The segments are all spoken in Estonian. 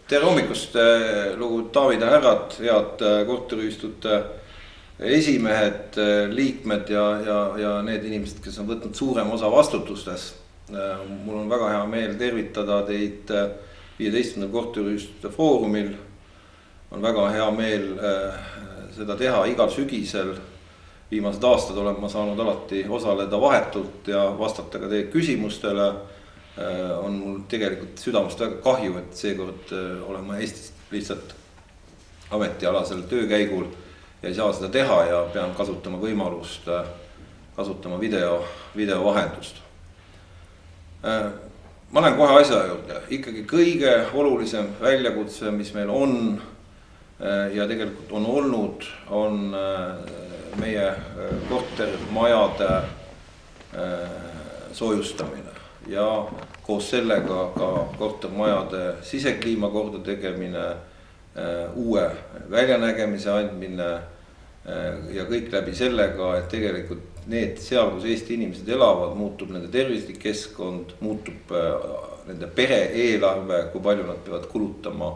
Tere hommikust, lugupeetud daamid ja härrad, head korteriühistute esimehed, liikmed ja need inimesed, kes on võtnud suurem osa vastutustes. Mul on väga hea meel tervitada teid 15. korteriühistute foorumil. On väga hea meel seda teha igal sügisel. Viimased aastad olen ma saanud alati osaleda vahetult ja vastata ka teie küsimustele. On mul tegelikult südamest väga kahju, et seekord olen ma Eestis lihtsalt ametialasel töökäigul ja ei saa seda teha ja pean kasutama võimalust kasutama video vahendust. Ma lähen kohe asja juurde. Ikkagi kõige olulisem väljakutse, mis meil on ja tegelikult on olnud, on meie kortermajade soojustamine ja koos sellega ka kortermajade sisekliima korda tegemine, uue väljanägemise andmine ja kõik läbi sellega, et tegelikult need seal, kus Eesti inimesed elavad, muutub nende tervislik keskkond, muutub nende pere eelarve, kui palju nad peavad kulutama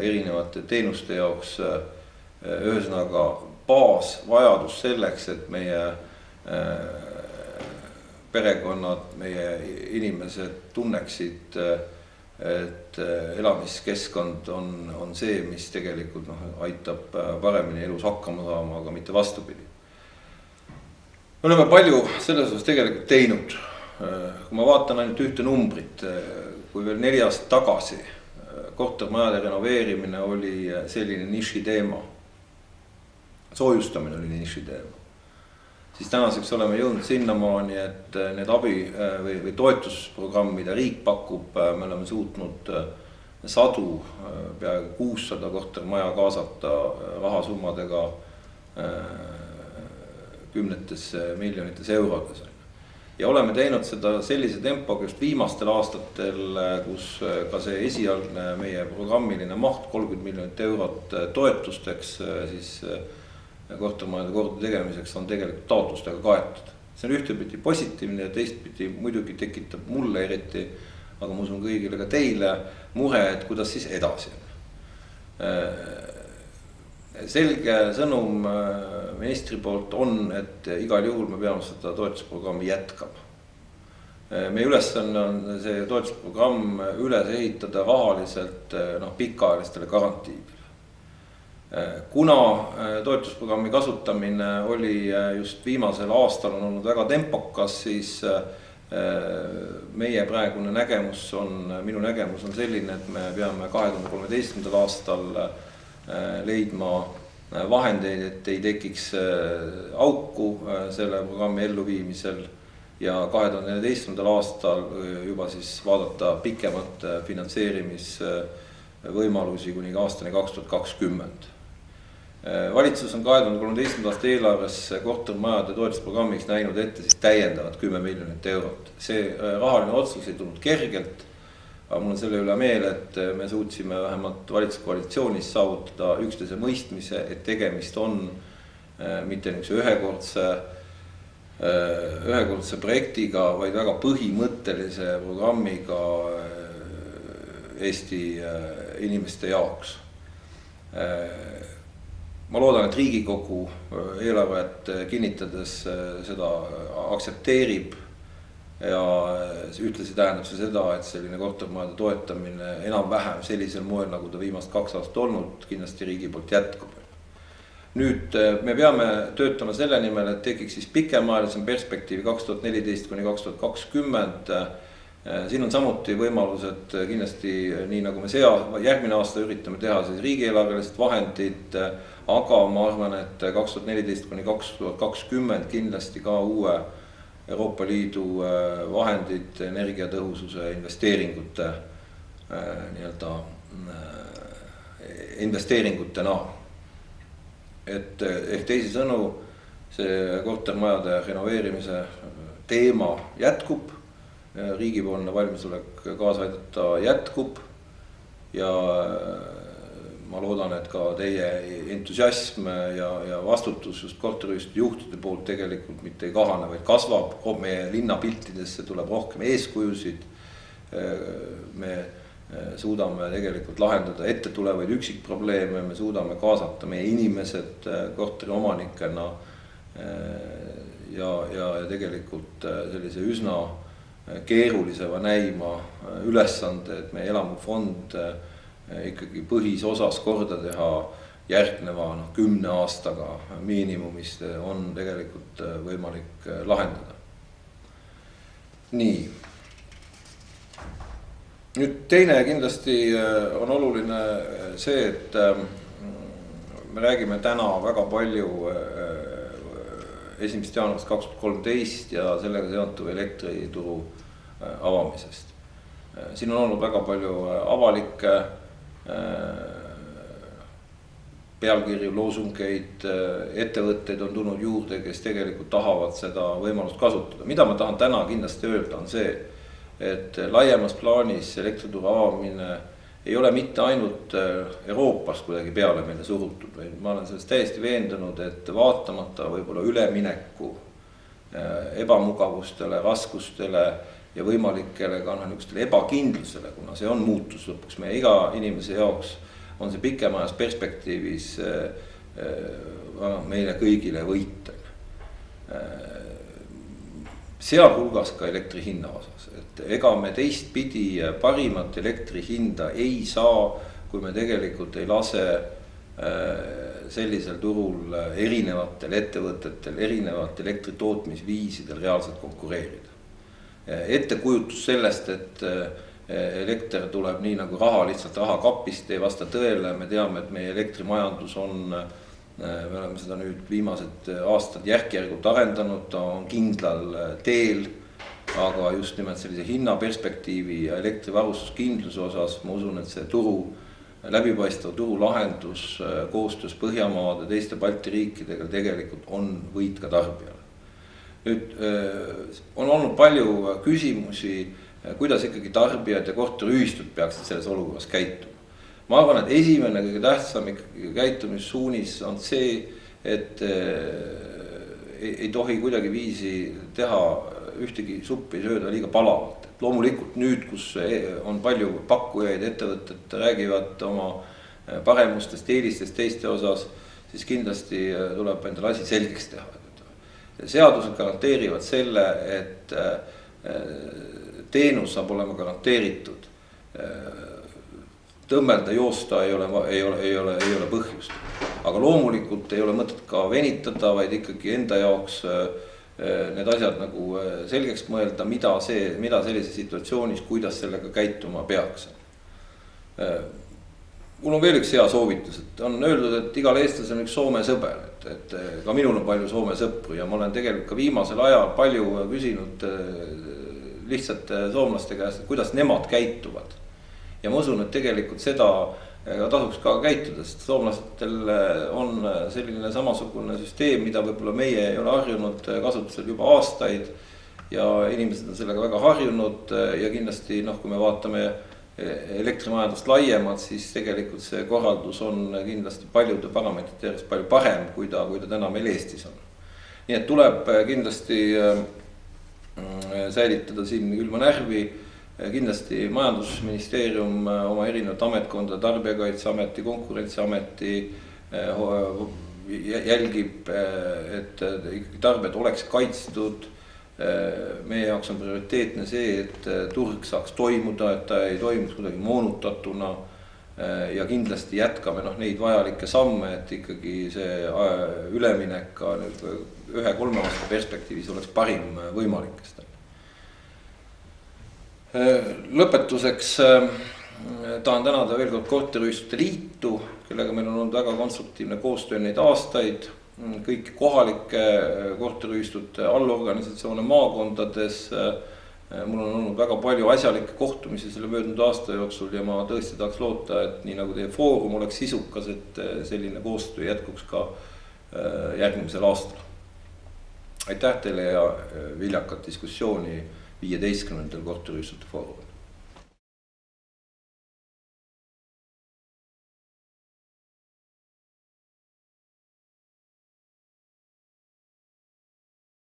erinevate teenuste jaoks. Ühesõnaga baasvajadus selleks, et meie perekonnad, meie inimesed tunneksid, et elamiskeskkond on see, mis tegelikult aitab paremini elus hakkama saama, aga mitte vastupidi. Me oleme palju selles osas tegelikult teinud. Kui ma vaatan ainult ühte numbrit, kui veel 4 aastat tagasi kortermajade renoveerimine oli selline niši teema, soojustamine oli niši teema, siis tänaseks oleme jõudnud sinnamaani, et need abi- või toetusprogramm, mida riik pakub, me oleme suutnud sadu, peaaegu 600 kortermaja kaasata rahasummadega kümnetes miljonites eurodes. Ja oleme teinud seda sellise tempoga just viimastel aastatel, kus ka see esialgne meie programmiline maht 30 miljonit eurot toetusteks siis kortermajade korda tegemiseks on tegelikult taotlustega kaetud. See on ühtepidi positiivne ja teistpidi muidugi tekitab mulle eriti, aga ma usun kõigile ka teile mure, et kuidas siis edasi on. Selge sõnum ministri poolt on, et igal juhul me peame seda toetusprogrammi jätkama. Meie ülesanne on see toetusprogramm üles ehitada rahaliselt pikaajalistele garantiidele. Kuna toetusprogrammi kasutamine oli just viimasel aastal on olnud väga tempokas, siis meie praegune nägemus minu nägemus on selline, et me peame 2013. aastal leidma vahendeid, et ei tekiks auku selle programmi elluviimisel ja 2014. aastal juba siis vaadata pikemat finantseerimisvõimalusi kuni aastani 2020. Valitsus on 2013. aasta eelarves kortermajade toetusprogrammiks näinud ette siis täiendavat 10 miljonit eurot. See rahaline otsus ei tulnud kergelt, aga mul on selle üle meel, et me suutsime vähemalt valitsuskoalitsioonis saavutada üksteise mõistmise, et tegemist on mitte ühekordse projektiga, vaid väga põhimõttelise programmiga Eesti inimeste jaoks. Ma loodan, et Riigikogu eelarvet kinnitades seda aktsepteerib ja ühtlasi tähendab see seda, et selline kortermajade toetamine enam-vähem sellisel moel, nagu ta viimast 2 aastat olnud, kindlasti riigi poolt jätkub. Nüüd me peame töötama selle nimel, et tekiks siis pikemaajalisem perspektiivi 2014–2020. Siin on samuti võimalused kindlasti nii nagu me järgmine aasta üritame teha siis riigieelarvelised vahendid, aga ma arvan, et 2014–2020 kindlasti ka uue Euroopa Liidu vahendid energiatõhususe investeeringutena. Et ehk teisisõnu see kortermajade renoveerimise teema jätkub, riigipoolne valmisolek kaasa aidata jätkub ja ma loodan, et ka teie entusiasm ja vastutus just korteriühistute juhtide poolt tegelikult mitte ei kahane, vaid kasvab. Meie linnapiltidesse tuleb rohkem eeskujusid. Me suudame tegelikult lahendada ette tulevaid üksikprobleeme, me suudame kaasata meie inimesed korteriomanikena ja tegelikult sellise üsna keeruliseva näima ülesande, et meie elamufond ikkagi põhisosas korda teha järgneva 10 aastaga miinimumist on tegelikult võimalik lahendada. Nii. Nüüd teine kindlasti on oluline see, et me räägime täna väga palju 1. jaanuarist 2013 ja sellega seonduv elektrituru avamisest. Siin on olnud väga palju avalikke pealkirju, loosungeid, ettevõtteid on tulnud juurde, kes tegelikult tahavad seda võimalust kasutada. Mida ma tahan täna kindlasti öelda on see, et laiemas plaanis elektrituru avamine ei ole mitte ainult Euroopast kuidagi peale meile surutud, vaid ma olen sellest täiesti veendunud, et vaatamata võib-olla ülemineku ebamugavustele, raskustele ja võimalikele ka ebakindlusele, kuna see on muutus lõpuks meie iga inimese jaoks, on see pikemajas perspektiivis meile kõigile võiten. Sealhulgas ka elektri hinna osas, et ega me teistpidi parimat elektri hinda ei saa, kui me tegelikult ei lase sellisel turul erinevatel ettevõtetel, erinevat elektritootmisviisidel reaalselt konkureerida. Ettekujutus sellest, et elekter tuleb nii nagu raha lihtsalt rahakapist, ei vasta tõele. Me teame, et meie elektrimajandus on, me oleme seda nüüd viimased aastad järk-järgult arendanud, ta on kindlal teel, aga just nimelt sellise hinnaperspektiivi ja elektrivarustuskindluse osas ma usun, et see läbipaistev turulahendus koostöös Põhjamaade teiste Balti riikidega tegelikult on võit ka tarbijale. Nüüd on olnud palju küsimusi, kuidas ikkagi tarbijad ja korteriühistud peaksid selles olukorras käituma. Ma arvan, et esimene kõige tähtsam ikkagi käitumissuunis on see, et ei tohi kuidagi viisi teha ühtegi suppi sööda liiga palavalt. Loomulikult nüüd, kus on palju pakkujaid, ettevõtted räägivad oma paremustest, eelistest teiste osas, siis kindlasti tuleb endale asi selgeks teha. Seadused garanteerivad selle, et teenus saab olema garanteeritud. Tõmmelda joosta ei ole põhjust. Aga loomulikult ei ole mõtet ka venitada, vaid ikkagi enda jaoks need asjad nagu selgeks mõelda, mida sellise situatsioonis, kuidas sellega käituma peaks. Mul on veel üks hea soovitus, et on öeldud, et igal eestlasel on üks Soome sõber, et ka minul on palju Soome sõpru ja ma olen tegelikult ka viimasel ajal palju küsinud lihtsalt soomlaste käest, et kuidas nemad käituvad. Ja ma usun, et tegelikult seda tasuks ka käituda, sest soomlastel on selline samasugune süsteem, mida võib-olla meie ei ole harjunud kasutusel juba aastaid ja inimesed on sellega väga harjunud ja kindlasti kui me vaatame elektrimajandust laiemalt, siis tegelikult see korraldus on kindlasti paljude parameetrite järjest palju parem, kui ta täna meil Eestis on. Nii et tuleb kindlasti säilitada siin külma närvi, kindlasti majandusministeerium oma erinevad ametkondade, Tarbijakaitseameti, Konkurentsiameti jälgib, et ikkagi tarbijad oleks kaitstud. Meie jaoks on prioriteetne see, et turg saaks toimuda, et ta ei toimuks kuidagi moonutatuna ja kindlasti jätkame neid vajalikke samme, et ikkagi see üleminek ka 1-3 aasta perspektiivis oleks parim võimalikest. Lõpetuseks tahan tänada veel kord Korteriühistute Liitu, kellega meil on olnud väga konstruktiivne koostöö neid aastaid. Kõik kohalike korteriühistute allorganisatsioone maakondades. Mul on olnud väga palju asjalikke kohtumisi selle möödunud aasta jooksul ja ma tõesti tahaks loota, et nii nagu teie foorum oleks sisukas, et selline koostöö jätkuks ka järgmisel aastal. Aitäh teile ja viljakat diskussiooni 15. korteriühistute foorumil.